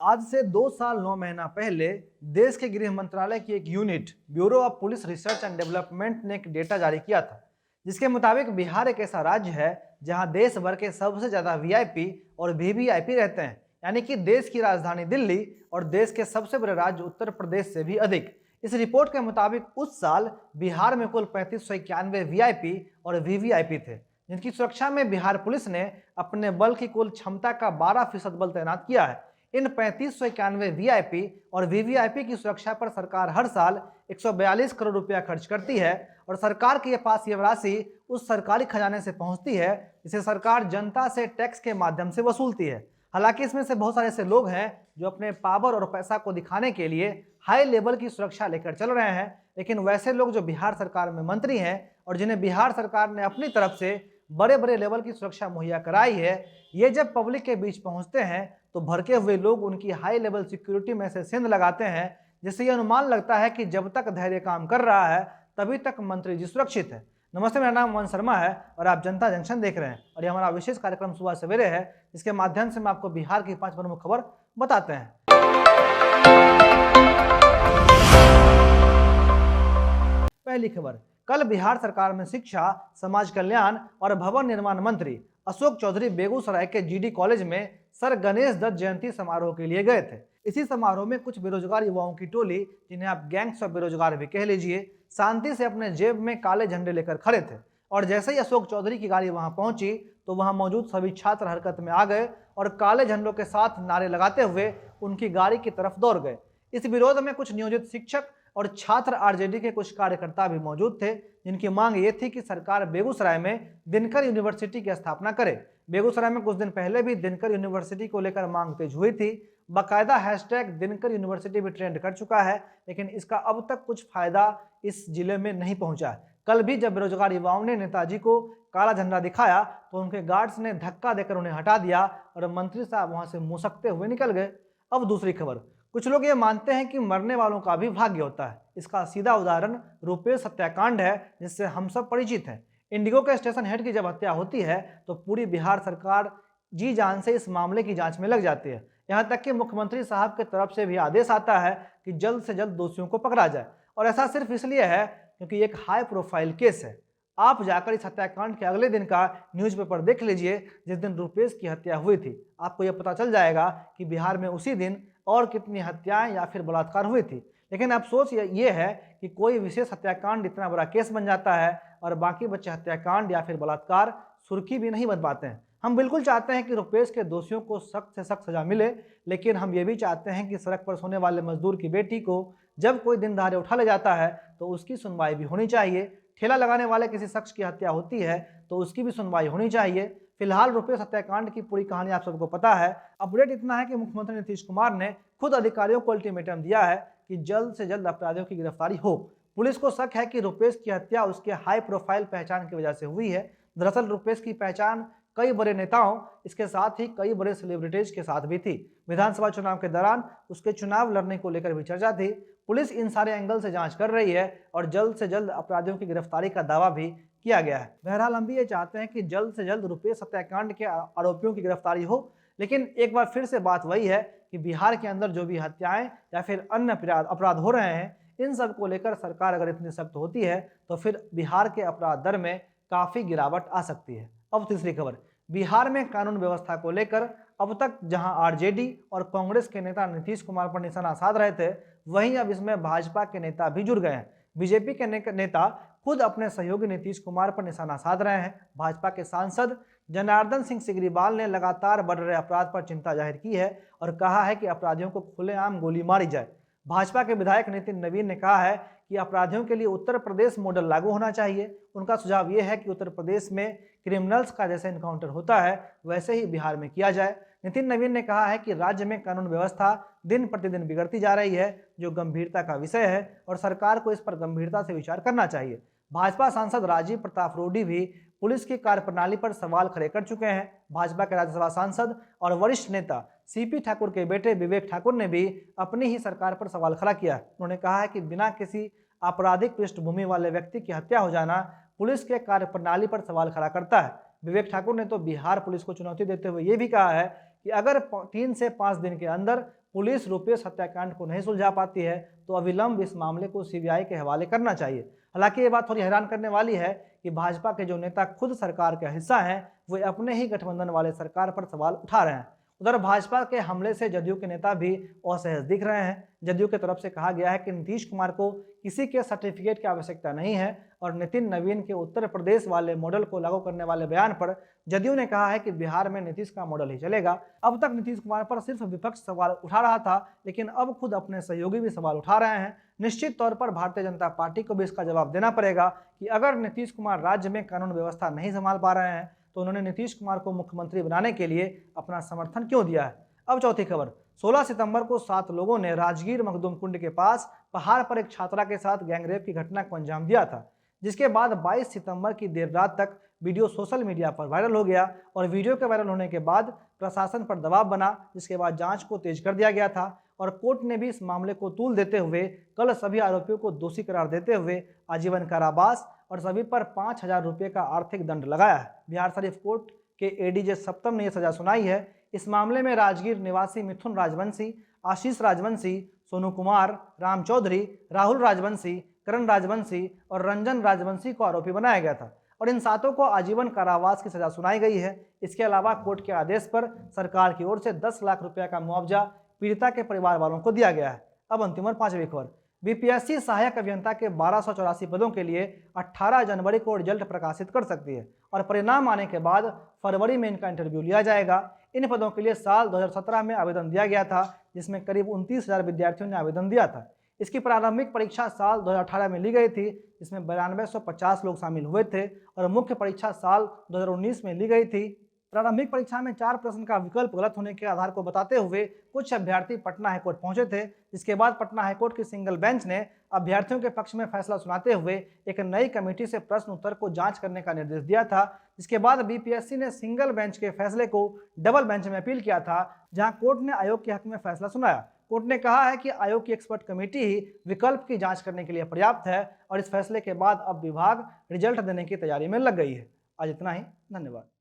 आज से 2 साल 9 महीना पहले देश के गृह मंत्रालय की एक unit bureau of police research and development ने एक डेटा जारी किया था, जिसके मुताबिक बिहार एक ऐसा राज्य है जहां देश भर के सबसे ज्यादा वीआईपी और वीवीआईपी रहते हैं, यानी कि देश की राजधानी दिल्ली और देश के सबसे बड़े राज्य उत्तर प्रदेश से भी अधिक। इस रिपोर्ट के मुताबिक उस साल बिहार में कुल 3591 वीआईपी और वीवीआईपी थे, जिनकी सुरक्षा में बिहार पुलिस ने अपने बल की कुल क्षमता का 12% बल तैनात किया है। इन 3591 वीआईपी और वीवीआईपी की सुरक्षा पर सरकार हर साल 142 करोड़ रुपया खर्च करती है और सरकार के पास यह राशि उस सरकारी खजाने से पहुंचती है जिसे सरकार जनता से टैक्स के माध्यम से वसूलती है। हालांकि इसमें से बहुत सारे ऐसे लोग हैं जो अपने पावर और पैसा को दिखाने के लिए हाई लेवल की सुरक्षा लेकर चल रहे हैं, लेकिन वैसे लोग जो बिहार सरकार में मंत्री हैं और जिन्हें बिहार सरकार ने अपनी तरफ से बड़े बड़े लेवल की सुरक्षा मुहैया कराई है, ये जब पब्लिक के बीच पहुंचते हैं तो भड़के हुए लोग उनकी हाई लेवल सिक्योरिटी में से सेंध लगाते हैं, जिससे यह अनुमान लगता है कि जब तक धैर्य काम कर रहा है तभी तक मंत्री जी सुरक्षित है। नमस्ते, मेरा नाम वन शर्मा है और आप जनता जंक्शन देख रहे हैं और ये हमारा विशेष कार्यक्रम सुबह सवेरे है, जिसके माध्यम से हम आपको बिहार की 5 प्रमुख खबर बताते हैं। पहली खबर, कल बिहार सरकार में शिक्षा, समाज कल्याण और भवन निर्माण मंत्री अशोक चौधरी बेगूसराय के जीडी कॉलेज में सर गणेश दत्त जयंती समारोह के लिए गए थे। इसी समारोह में कुछ बेरोजगार युवाओं की टोली, जिन्हें आप गैंग्स ऑफ बेरोजगार भी कह लीजिए, शांति से अपने जेब में काले झंडे लेकर खड़े थे और जैसे ही अशोक चौधरी की गाड़ी वहां पहुंची तो वहां मौजूद सभी छात्र हरकत में आ गए और काले झंडों के साथ नारे लगाते हुए उनकी गाड़ी की तरफ दौड़ गए। इस विरोध में कुछ नियोजित शिक्षक और छात्र आरजेडी के कुछ कार्यकर्ता भी मौजूद थे, जिनकी मांग ये थी कि सरकार बेगूसराय में दिनकर यूनिवर्सिटी की स्थापना करे। बेगूसराय में कुछ दिन पहले भी दिनकर यूनिवर्सिटी को लेकर मांग तेज हुई थी। बाकायदा हैशटैग दिनकर यूनिवर्सिटी भी ट्रेंड कर चुका है, लेकिन इसका अब तक कुछ फायदा इस जिले में नहीं पहुंचा है। कल भी जब बेरोजगार युवाओं ने नेताजी को काला झंडा दिखाया तो उनके गार्ड्स ने धक्का देकर उन्हें हटा दिया और मंत्री साहब वहां से मुसकते हुए निकल गए। अब दूसरी खबर, कुछ लोग ये मानते हैं कि मरने वालों का भी भाग्य होता है। इसका सीधा उदाहरण रुपेश हत्याकांड है, जिससे हम सब परिचित हैं। इंडिगो के स्टेशन हेड की जब हत्या होती है तो पूरी बिहार सरकार जी जान से इस मामले की जांच में लग जाती है। यहां तक कि मुख्यमंत्री साहब की तरफ से भी आदेश आता है कि जल्द से जल्द दोषियों को पकड़ा जाए, और ऐसा सिर्फ इसलिए है क्योंकि एक हाई प्रोफाइल केस है। आप जाकर इस हत्याकांड के अगले दिन का न्यूज़पेपर देख लीजिए जिस दिन रुपेश की हत्या हुई थी। आपको यह पता चल जाएगा कि बिहार में उसी दिन और कितनी हत्याएं या फिर बलात्कार हुई थी। लेकिन अफसोस ये है कि कोई विशेष हत्याकांड इतना बड़ा केस बन जाता है और बाकी बच्चे हत्याकांड या फिर बलात्कार सुर्खी भी नहीं बन पाते हैं। हम बिल्कुल चाहते हैं कि रुपेश के दोषियों को सख्त से सख्त सजा मिले, लेकिन हम ये भी चाहते हैं कि सड़क पर सोने वाले मजदूर की बेटी को जब कोई दिन दहाड़े उठा ले जाता है तो उसकी सुनवाई भी होनी चाहिए। ठेला लगाने वाले किसी शख्स की हत्या होती है तो उसकी भी सुनवाई होनी चाहिए। फिलहाल रुपेश हत्याकांड की पूरी कहानी आप सबको पता है। अपडेट इतना है कि मुख्यमंत्री नीतीश कुमार ने खुद अधिकारियों को अल्टीमेटम दिया है कि जल्द से जल्द अपराधियों की गिरफ्तारी हो। पुलिस को शक है कि रुपेश की हत्या उसके हाई प्रोफाइल पहचान की वजह से हुई है। दरअसल रुपेश की पहचान कई बड़े नेताओं, इसके साथ ही कई बड़े सेलिब्रिटीज के साथ भी थी। विधानसभा चुनाव के दौरान उसके चुनाव लड़ने को लेकर भी चर्चा थी। पुलिस इन सारे एंगल से जांच कर रही है और जल्द से जल्द अपराधियों की गिरफ्तारी का दावा भी किया गया है। बहरहाल हम भी ये चाहते हैं कि जल्द से जल्द रुपेश हत्याकांड के आरोपियों की गिरफ्तारी हो, लेकिन एक बार फिर से बात वही है कि बिहार के अंदर जो भी हत्याएं या फिर अन्य अपराध हो रहे हैं, इन सब को लेकर सरकार अगर इतनी सख्त होती है तो फिर बिहार के अपराध दर में काफी गिरावट आ सकती है। अब तीसरी खबर, बिहार में कानून व्यवस्था को लेकर अब तक जहां आरजेडी और कांग्रेस के नेता नीतीश कुमार पर निशाना साध रहे थे, वहीं अब इसमें भाजपा के नेता भी जुड़ गए हैं। बीजेपी के नेता खुद अपने सहयोगी नीतीश कुमार पर निशाना साध रहे हैं। भाजपा के सांसद जनार्दन सिंह सिग्रीवाल ने लगातार बढ़ रहे अपराध पर चिंता जाहिर की है और कहा है कि अपराधियों को खुलेआम गोली मारी जाए। भाजपा के विधायक नितिन नवीन ने कहा है कि अपराधियों के लिए उत्तर प्रदेश मॉडल लागू होना चाहिए। उनका सुझाव यह है कि उत्तर प्रदेश में क्रिमिनल्स का जैसे इनकाउंटर होता है वैसे ही बिहार में किया जाए। नितिन नवीन ने कहा है कि राज्य में कानून व्यवस्था दिन प्रतिदिन बिगड़ती जा रही है, जो गंभीरता का विषय है और सरकार को इस पर गंभीरता से विचार करना चाहिए। भाजपा सांसद राजीव प्रताप रूडी भी पुलिस की कार्यप्रणाली पर सवाल खड़े कर चुके हैं। भाजपा के राज्यसभा सांसद और वरिष्ठ नेता सीपी ठाकुर के बेटे विवेक ठाकुर ने भी अपनी ही सरकार पर सवाल खड़ा किया। उन्होंने कहा है कि बिना किसी आपराधिक पृष्ठभूमि वाले व्यक्ति की हत्या हो जाना पुलिस के कार्यप्रणाली पर सवाल खड़ा करता है। विवेक ठाकुर ने तो बिहार पुलिस को चुनौती देते हुए ये भी कहा है कि अगर 3 से 5 दिन के अंदर पुलिस रुपेश हत्याकांड को नहीं सुलझा पाती है तो अविलंब इस मामले को सीबीआई के हवाले करना चाहिए। हालांकि ये बात थोड़ी हैरान करने वाली है कि भाजपा के जो नेता खुद सरकार का हिस्सा हैं वे अपने ही गठबंधन वाले सरकार पर सवाल उठा रहे हैं। उधर भाजपा के हमले से जदयू के नेता भी असहज दिख रहे हैं। जदयू की तरफ से कहा गया है कि नीतीश कुमार को किसी के सर्टिफिकेट की आवश्यकता नहीं है और नितिन नवीन के उत्तर प्रदेश वाले मॉडल को लागू करने वाले बयान पर जदयू ने कहा है कि बिहार में नीतीश का मॉडल ही चलेगा। अब तक नीतीश कुमार पर सिर्फ विपक्ष सवाल उठा रहा था, लेकिन अब खुद अपने सहयोगी भी सवाल उठा रहे हैं। निश्चित तौर पर भारतीय जनता पार्टी को भी इसका जवाब देना पड़ेगा कि अगर नीतीश कुमार राज्य में कानून व्यवस्था नहीं संभाल पा रहे हैं तो उन्होंने नीतीश कुमार को मुख्यमंत्री बनाने के लिए अपना समर्थन क्यों दिया है। अब चौथी खबर, 16 सितंबर को 7 लोगों ने राजगीर मखदूम कुंड के पास पहाड़ पर एक छात्रा के साथ गैंगरेप की घटना को अंजाम दिया था, जिसके बाद 22 सितंबर की देर रात तक वीडियो सोशल मीडिया पर वायरल हो गया और वीडियो के वायरल होने के बाद प्रशासन पर दबाव बना, जिसके बाद जांच को तेज कर दिया गया था और कोर्ट ने भी इस मामले को तूल देते हुए कल सभी आरोपियों को दोषी करार देते हुए आजीवन कारावास और सभी पर 5,000 रुपये का आर्थिक दंड लगाया है। बिहार शरीफ कोर्ट के एडीजे सप्तम ने यह सजा सुनाई है। इस मामले में राजगीर निवासी मिथुन राजवंशी, आशीष राजवंशी, सोनू कुमार, राम चौधरी, राहुल राजवंशी, करण राजवंशी और रंजन राजवंशी को आरोपी बनाया गया था और इन 7 को आजीवन कारावास की सजा सुनाई गई है। इसके अलावा कोर्ट के आदेश पर सरकार की ओर से 10 लाख रुपये का मुआवजा पीड़िता के परिवार वालों को दिया गया है। अब अंतिम और 5वीं खबर, बीपीएससी सहायक अभियंता के 1284 पदों के लिए 18 जनवरी को रिजल्ट प्रकाशित कर सकती है और परिणाम आने के बाद फरवरी में इनका इंटरव्यू लिया जाएगा। इन पदों के लिए साल 2017 में आवेदन दिया गया था, जिसमें करीब 29,000 विद्यार्थियों ने आवेदन दिया था। इसकी प्रारंभिक परीक्षा साल 2018 में ली गई थी, जिसमें 9250 लोग शामिल हुए थे और मुख्य परीक्षा साल 2019 में ली गई थी। प्रारंभिक परीक्षा में 4 प्रश्न का विकल्प गलत होने के आधार को बताते हुए कुछ अभ्यर्थी पटना हाईकोर्ट पहुंचे थे, जिसके बाद पटना हाईकोर्ट की सिंगल बेंच ने अभ्यर्थियों के पक्ष में फैसला सुनाते हुए एक नई कमेटी से प्रश्न उत्तर को जांच करने का निर्देश दिया था। जिसके बाद बीपीएससी ने सिंगल बेंच के फैसले को डबल बेंच में अपील किया था, जहां कोर्ट ने आयोग के हक में फैसला सुनाया। कोर्ट ने कहा है कि आयोग की एक्सपर्ट कमेटी ही विकल्प की जांच करने के लिए पर्याप्त है और इस फैसले के बाद अब विभाग रिजल्ट देने की तैयारी में लग गई है। आज इतना ही, धन्यवाद।